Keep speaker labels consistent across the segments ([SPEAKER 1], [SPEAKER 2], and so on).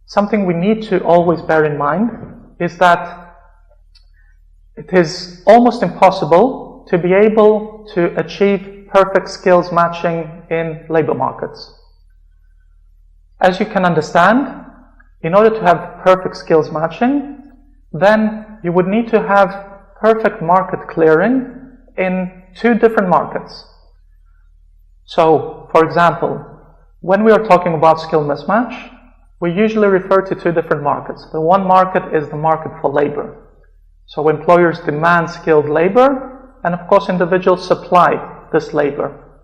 [SPEAKER 1] something we need to always bear in mind is that it is almost impossible to be able to achieve perfect skills matching in labor markets. As you can understand, in order to have perfect skills matching, then you would need to have perfect market clearing in two different markets. So, for example, when we are talking about skill mismatch, we usually refer to two different markets. The one market is the market for labor. So employers demand skilled labor, and of course individuals supply this labor.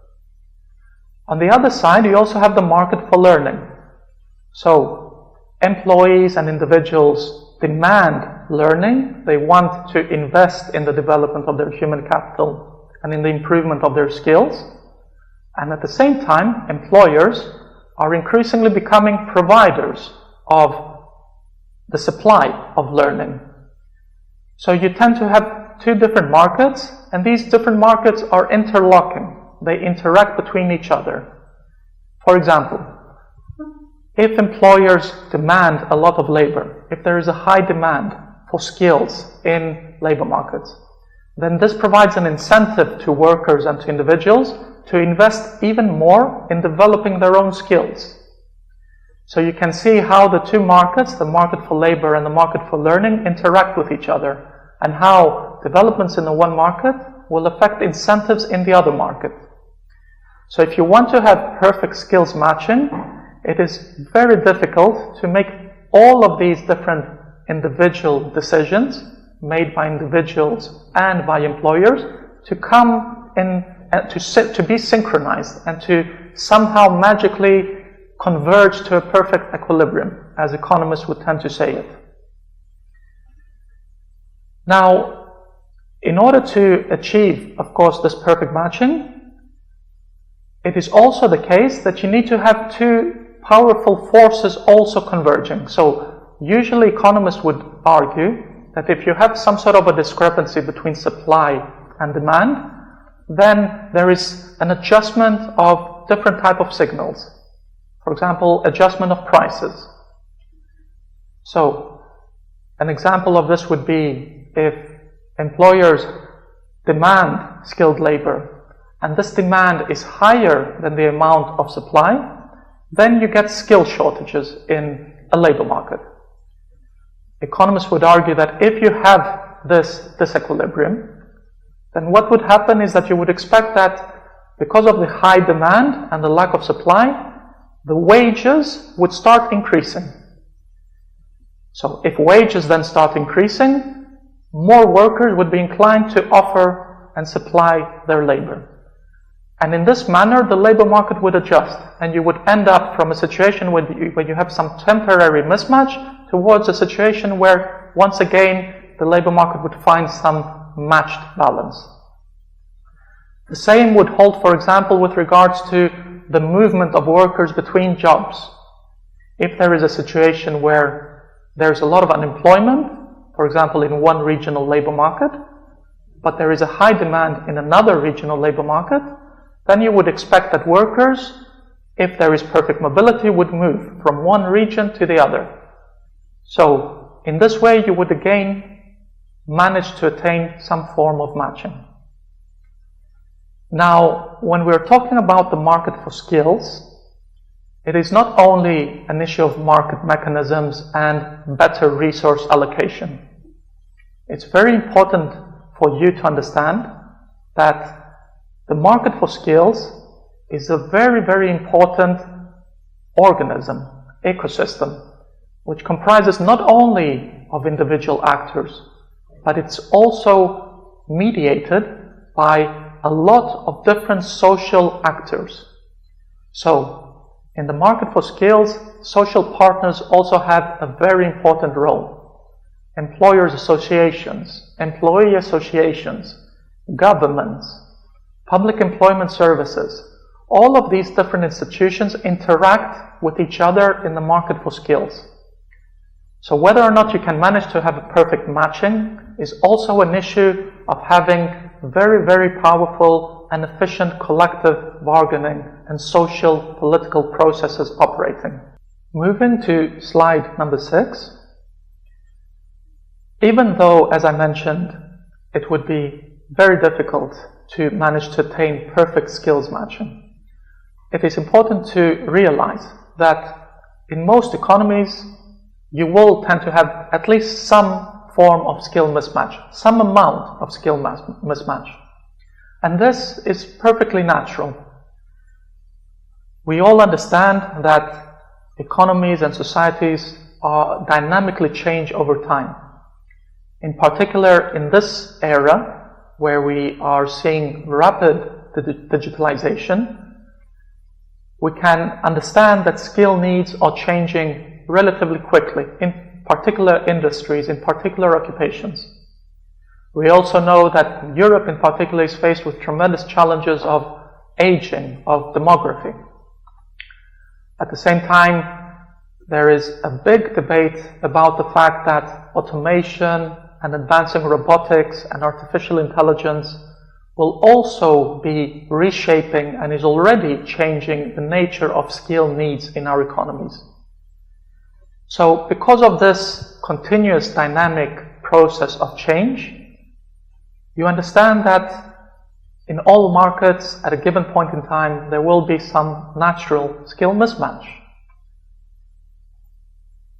[SPEAKER 1] On the other side, you also have the market for learning. So employees and individuals demand learning. They want to invest in the development of their human capital and in the improvement of their skills. And at the same time, employers are increasingly becoming providers of the supply of learning. So you tend to have two different markets, and these different markets are interlocking. They interact between each other. For example, if employers demand a lot of labor, if there is a high demand for skills in labor markets, then this provides an incentive to workers and to individuals to invest even more in developing their own skills. So you can see how the two markets, the market for labor and the market for learning, interact with each other, and how developments in the one market will affect incentives in the other market. So if you want to have perfect skills matching, it is very difficult to make all of these different individual decisions made by individuals and by employers to come in to be synchronized and to somehow magically converge to a perfect equilibrium, as economists would tend to say it. Now, in order to achieve, of course, this perfect matching, it is also the case that you need to have two powerful forces also converging. So, usually economists would argue that if you have some sort of a discrepancy between supply and demand, then there is an adjustment of different type of signals. For example, adjustment of prices. So, an example of this would be if employers demand skilled labor, and this demand is higher than the amount of supply, then you get skill shortages in a labor market. Economists would argue that if you have this disequilibrium, then what would happen is that you would expect that because of the high demand and the lack of supply, the wages would start increasing. So if wages then start increasing, more workers would be inclined to offer and supply their labor. And in this manner, the labor market would adjust, and you would end up from a situation where you have some temporary mismatch towards a situation where, once again, the labor market would find some matched balance. The same would hold, for example, with regards to the movement of workers between jobs. If there is a situation where there's a lot of unemployment, for example, in one regional labor market, but there is a high demand in another regional labor market, then you would expect that workers, if there is perfect mobility, would move from one region to the other. So, in this way, you would again manage to attain some form of matching. Now, when we're talking about the market for skills, it is not only an issue of market mechanisms and better resource allocation. It's very important for you to understand that the market for skills is a very, very important organism, ecosystem, which comprises not only of individual actors, but it's also mediated by a lot of different social actors. So, in the market for skills, social partners also have a very important role. Employers' associations, employee associations, governments, public employment services, all of these different institutions interact with each other in the market for skills. So whether or not you can manage to have a perfect matching is also an issue of having very, very powerful and efficient collective bargaining and social political processes operating. Moving to slide number 6. Even though, as I mentioned, it would be very difficult to manage to attain perfect skills matching, it is important to realize that in most economies, you will tend to have at least some form of skill mismatch, some amount of skill mismatch. And this is perfectly natural. We all understand that economies and societies are dynamically change over time. In particular, in this era, where we are seeing rapid digitalization, we can understand that skill needs are changing relatively quickly in particular industries, in particular occupations. We also know that Europe in particular is faced with tremendous challenges of aging, of demography. At the same time, there is a big debate about the fact that automation and advancing robotics and artificial intelligence will also be reshaping and is already changing the nature of skill needs in our economies. So, because of this continuous dynamic process of change, you understand that in all markets at a given point in time there will be some natural skill mismatch.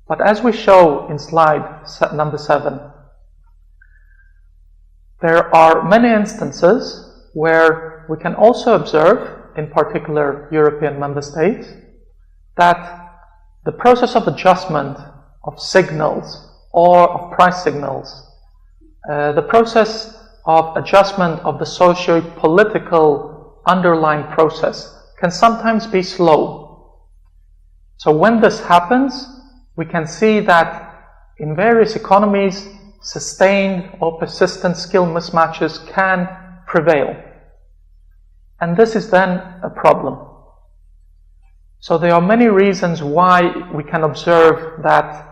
[SPEAKER 1] But as we show in slide number 7, there are many instances where we can also observe, in particular European member states, that the process of adjustment of signals or of price signals, the process of adjustment of the socio-political underlying process can sometimes be slow. So when this happens, we can see that in various economies, sustained or persistent skill mismatches can prevail. And this is then a problem. So there are many reasons why we can observe that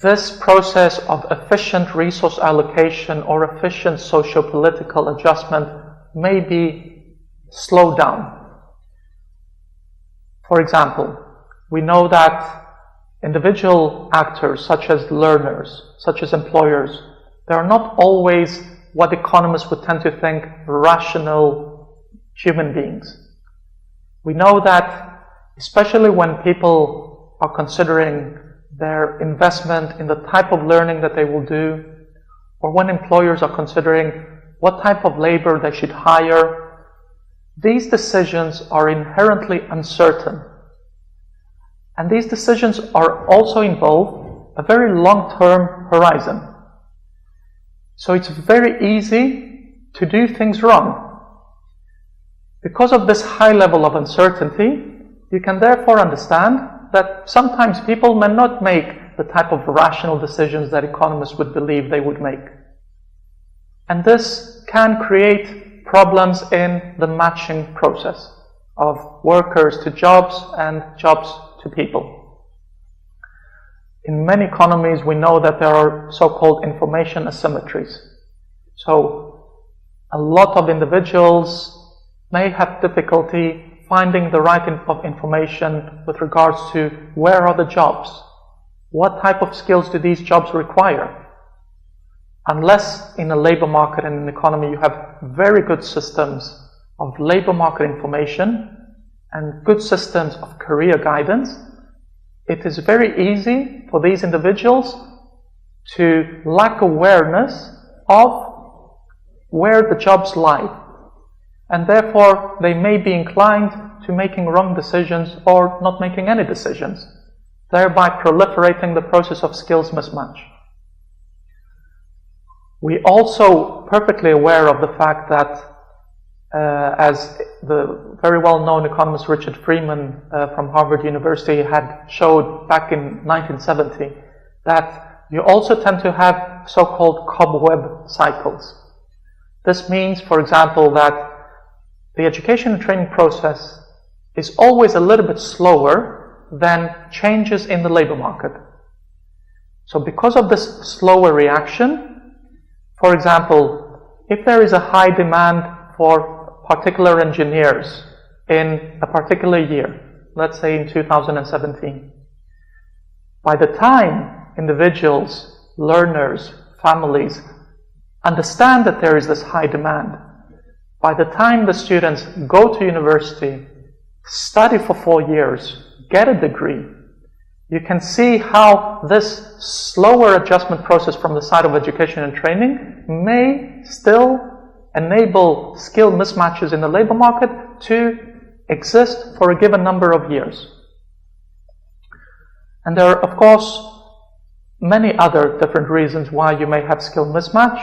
[SPEAKER 1] this process of efficient resource allocation or efficient socio-political adjustment may be slowed down. For example, we know that individual actors such as learners, such as employers, they are not always what economists would tend to think rational human beings. We know that especially when people are considering their investment in the type of learning that they will do, or when employers are considering what type of labor they should hire, these decisions are inherently uncertain. And these decisions are also involve a very long-term horizon. So it's very easy to do things wrong. Because of this high level of uncertainty, you can therefore understand that sometimes people may not make the type of rational decisions that economists would believe they would make. And this can create problems in the matching process of workers to jobs and jobs to people. In many economies, we know that there are so-called information asymmetries. So, a lot of individuals may have difficulty finding the right of information with regards to where are the jobs, what type of skills do these jobs require. Unless in a labor market and an economy you have very good systems of labor market information and good systems of career guidance, it is very easy for these individuals to lack awareness of where the jobs lie. And therefore, they may be inclined to making wrong decisions or not making any decisions, thereby proliferating the process of skills mismatch. We also perfectly aware of the fact that, as the very well-known economist Richard Freeman from Harvard University had showed back in 1970, that you also tend to have so-called cobweb cycles. This means, for example, that the education and training process is always a little bit slower than changes in the labor market. So because of this slower reaction, for example, if there is a high demand for particular engineers in a particular year, let's say in 2017, by the time individuals, learners, families understand that there is this high demand, by the time the students go to university, study for 4 years, get a degree, you can see how this slower adjustment process from the side of education and training may still enable skill mismatches in the labor market to exist for a given number of years. And there are, of course, many other different reasons why you may have skill mismatch.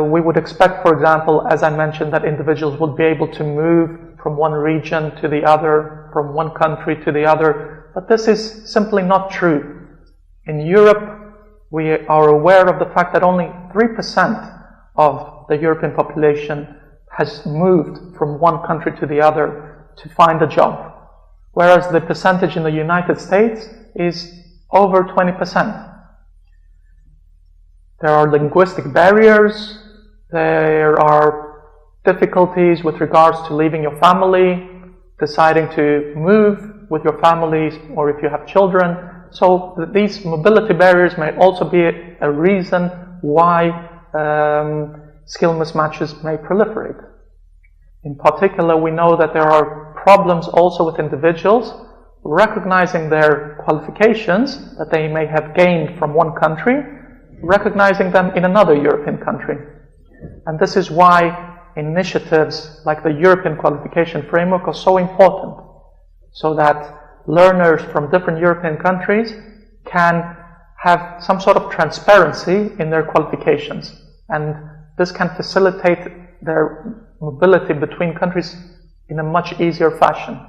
[SPEAKER 1] We would expect, for example, as I mentioned, that individuals would be able to move from one region to the other, from one country to the other, but this is simply not true. In Europe, we are aware of the fact that only 3% of the European population has moved from one country to the other to find a job, whereas the percentage in the United States is over 20%. There are linguistic barriers, there are difficulties with regards to leaving your family, deciding to move with your families, or if you have children. So these mobility barriers may also be a reason why skill mismatches may proliferate. In particular, we know that there are problems also with individuals recognizing their qualifications that they may have gained from one country, recognizing them in another European country. And this is why initiatives like the European Qualification Framework are so important, so that learners from different European countries can have some sort of transparency in their qualifications. And this can facilitate their mobility between countries in a much easier fashion.